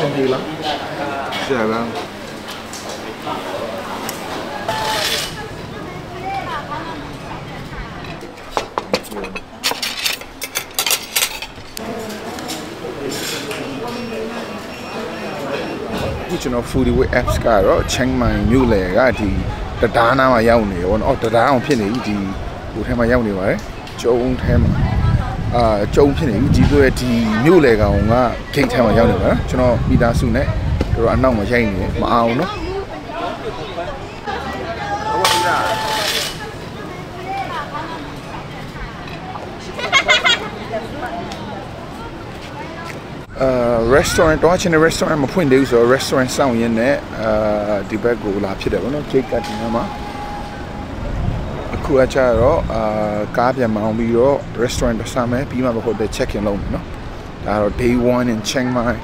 Thank you. Sure. ကျွန်တော် Foodway apps ကတော့ Chiang Mai မြို့လယ်ကဒီတရားနာမှာရောက်နေရောเนาะတရားအောင်ဖြစ်နေပြီဒီဟိုထဲမှာရောက်နေပါတယ်ကျုံထဲမှာကျုံဖြစ်နေပြီဒီလိုဒီမြို့လယ်ကောင်က gate ထဲမှာရောက်နေပါကျွန်တော်မိသားစုနဲ့တို့အနောက်မှာရိုက်နေတယ်မအောင်เนาะrestaurant တော့ချင်း restaurant မဖွင့်သေးဘူးဆိုတော့ restaurant စောင့်ရင်းနဲ့ဒီဘက်ကိုလာဖြစ်တယ်ဗောနော် gate ကဒီမှာအခုအကြတော့ကားပြန်မောင်းပြီးတော့ restaurant တစ်စားမယ်ပြီးမှပဲ hotel check in လုပ်မယ်နော်ဒါတော့ day 1 in Chiang Mai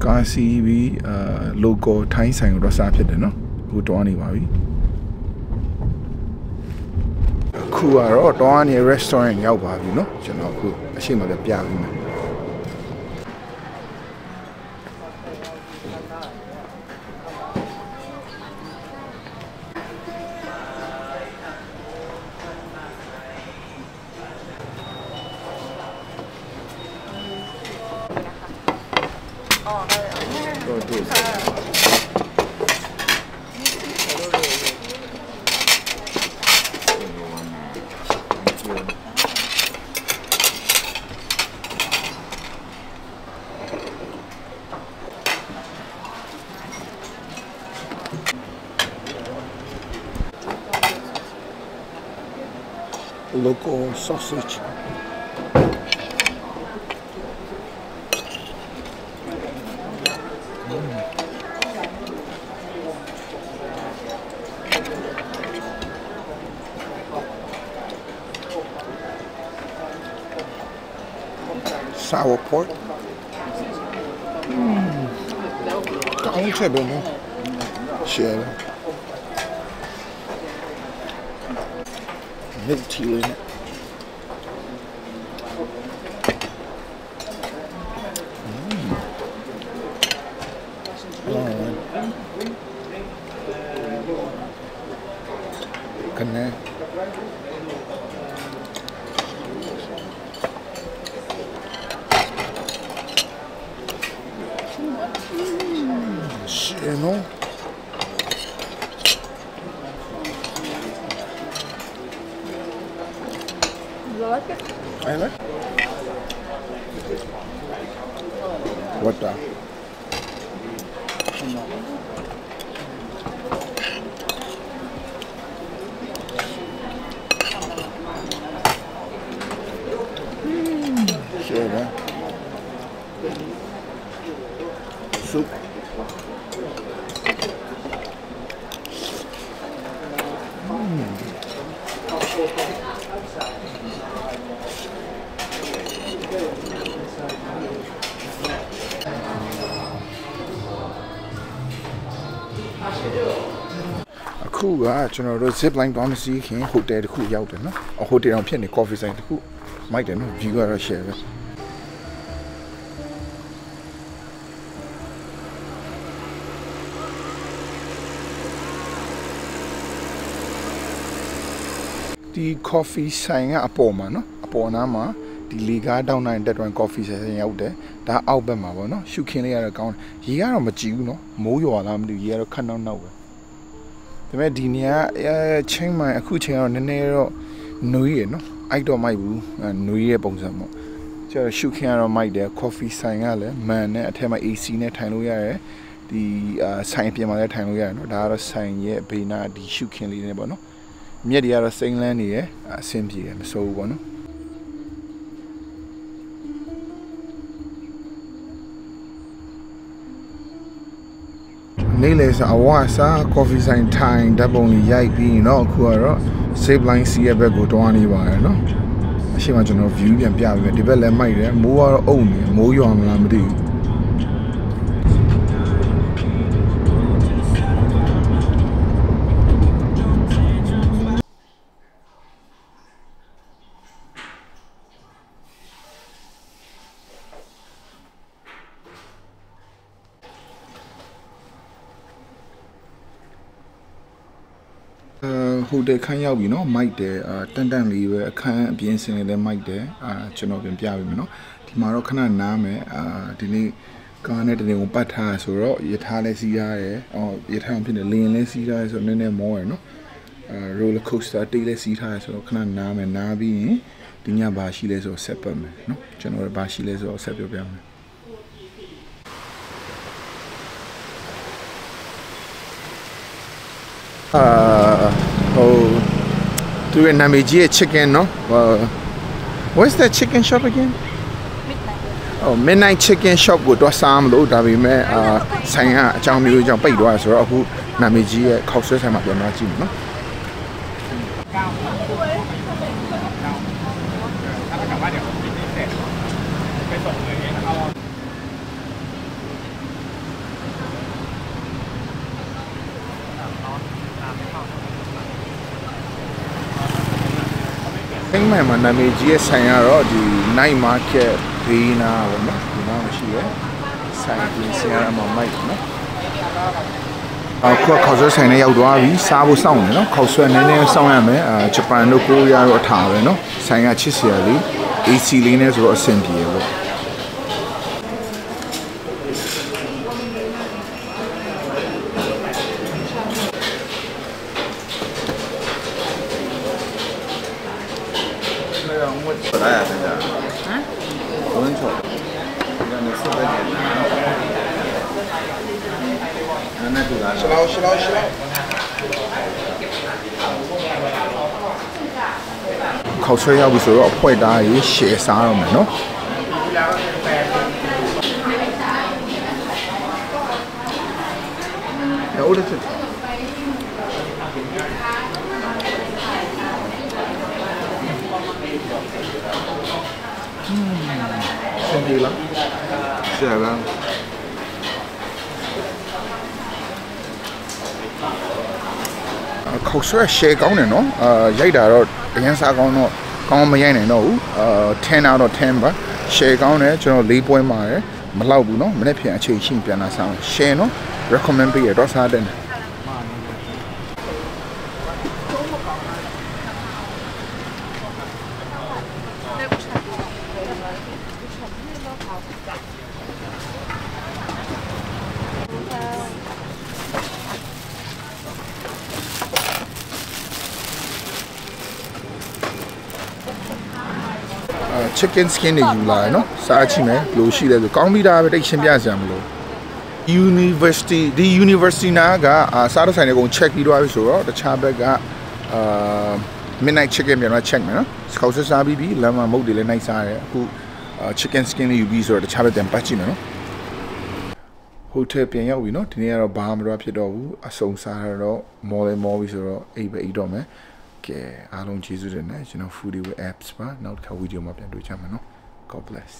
ကားစီးပြီး local ထိုင်းဆိုင်ကိုတော့စားဖြစ်တယ်နော်အခုတွားနေပါပြီအခုကတော့တွားနေ restaurant ရောက်ပါပြီနော်ကျွန်တော်အခုအရှိမပြပြပြီးမယ်local sausage sour pork cao chết rồi nó share milk tea in it. Connect. Shit, no. I like what the sure man soupအခုကကျွန်တော်တို့ zip line သွားမစီးခင် hotel တခုရောက်တယ်နော် hotel အောင်ဖြစ်နေ coffee ဆိုင်တခုမိုက်တယ်နော် view ကတော့ share ပဲဒီ coffee ဆိုင်ကအပေါ်မှာနော်အပေါ်နားမှာဒီလေကားတောင်းနိုင်တက်တွန် coffee ဆိုင်ရောက်တယ်ဒါအောက်ဘက်မှာပေါ့နော်ရှုခင်းလေးရတော့ကောင်းရေကတော့မကြည့်ဘူးနော်မိုးရွာလားမသိဘူးရေကတော့ခက်နောက်ပဲဒါပေမဲ့ဒီနေရာချင်းမှအခုချင်းတော့နည်းနည်းတော့နွေးရနော်အိုက်တော့မိုက်ဘူးနွေးရဲ့ပုံစံပေါ့ကျတော့ရှုခင်းကတော့မိုက်တယ် coffee ဆိုင်ကလည်းမန်နဲ့အထက်မှာ AC နဲ့ထိုင်လို့ရတယ်ဒီဆိုင်ပြင်မှာလည်းထိုင်လို့ရတယ်နော်ဒါကတော့ဆိုင်ရဲ့ဘေးနားဒီရှုခင်းလေးနဲ့ပေါ့နော်မြက်တွေကတော့စိမ့်လန်းနေရဲ့အဆင်ပြေတယ်မစိုးဘူးပေါ့နော်နေ့လေစာအဝါစာ coffee ဆိုင်ထိုင်ဓာတ်ပုံလေးရိုက်ပြီးเนาะအခုကတော့ save line စီးရဲ့ဘက်ကိုတွားနေပါရယ်เนาะ အရှိမကျွန်တော် view ပြန်ပြပြီးဒီဘက်လည်းမိုက်တယ်မိုးကတော့အုံနေမိုးရွာမလားမသိဘူးဟိုတယ်ခန်းရောက်ပြီเนาะမိုက်တယ်တန်တန်လေးပဲအခန်းအပြင်စင်လေးလည်းမိုက်တယ်ကျွန်တော်ပြန်ပြပြီမယ်เนาะဒီမှာတော့ခဏနားမယ်ဒီနေ့ကားနဲ့တနေ့ကိုပတ်ထားဆိုတော့ရထားလည်းစီးရတယ်ရထားဖြစ်နေလင်းလည်းစီးရတယ်ဆိုတော့နည်းနည်းမောတယ်เนาะroller coaster တိတ်လည်းစီးထားရဆိုတော့ခဏနားမယ်နားပြီးရင်ဒီညဘာရှိလဲဆိုတော့ဆက်ပတ်မယ်เนาะကျွန်တော်ဘာရှိလဲဆိုတော့ဆက်ပြောပြမယ်သူရဲ့နာမည်ကြီးရဲ့ chicken เนาะ what's that chicken shop again midnight chicken shop ကိုတော့စားမလို့ဒါပေမဲ့ဆိုင်ကအကြောင်းမျိုးကြောင့်ပိတ်သွားဆိုတော့အခုနာမည်ကြီးရဲ့ခောက်ဆွဲဆိုင်မှာပြန်သွားကြည့်မယ်เนาะိမ်းမှန်မှာနာမည်ကြီးရဲ့ဆိုင်ကတော့ဒီ night market ဘေးနာပေါ့နော်ဒီမှာရှိရဲဆိုင်ပြင်ဆင်ရမှာမိုက်နော်အခုခေါက်ဆွဲဆိုင်နဲ့ရောက်သွားပြီစားဖို့စောင့်နေနော်ခေါက်ဆွဲနည်းနည်းစောင့်ရမယ်ဂျပန်တို့ကိုရီးယားတို့အထာပဲနော်ဆိုင်ကချစ်စရာလေး AC လေးနဲ့ဆိုတော့အဆင်ပြေပေါ့来呀，现在。我很丑。让你400点。那就来。是喽。烤出来要不说要坏大也写啥了没喏。我的天。ดีแล้วเสียแล้วခောက်ဆွဲရှယ်ကောင်းတယ်နော်ရိုက်တာတော့အရင်စားကောင်းတော့ကောင်းမရိုက်နိုင်တော့ဘူး10 out of 10ပါရှယ်ကောင်းတယ်ကျွန်တော်၄ပွဲမှာရယ်မလောက်ဘူးနော်မနေ့ပြန်အချိန်ချင်းပြန်လာစားရှယ်နော် recommend ပေးရတော့စားတယ်chicken skin တွေယူလာရနော်စားကြည့်မယ်ဘယ်လိုရှိလဲဆိုကောင်းပြီးသားပဲတိတ်ရှင်းပြစရာမလို university နာကစားတော့ဆိုင်တွေအကုန် check ပြီးသွားပြီဆိုတော့တခြားဘက်ကmidnight chicken ပြန်တော့ check မယ်နော်ခေါက်ဆွဲစားပြီးလမ်းမှာမုတ်တွေလည်းနိုင်စားရတယ်အခု chicken skin လေးယူပြီးဆိုတော့တခြားဘက်ပြန်ပတ်ကြည့်မယ်နော်ဟိုတယ်ပြန်ရောက်ပြီနော်ဒီနေ့ကတော့ဘာမှမတော့ဖြစ်တော့ဘူးအစုံစားရတော့မော်ပြီဆိုတော့အိပ်တော့မယ်ကဲအားလုံးကျေးဇူးတင်တယ်ကျွန်တော် Foodie with apps ပါနောက်တစ်ခါဗီဒီယိုမှာပြန်တွေ့ကြမယ်နော် God bless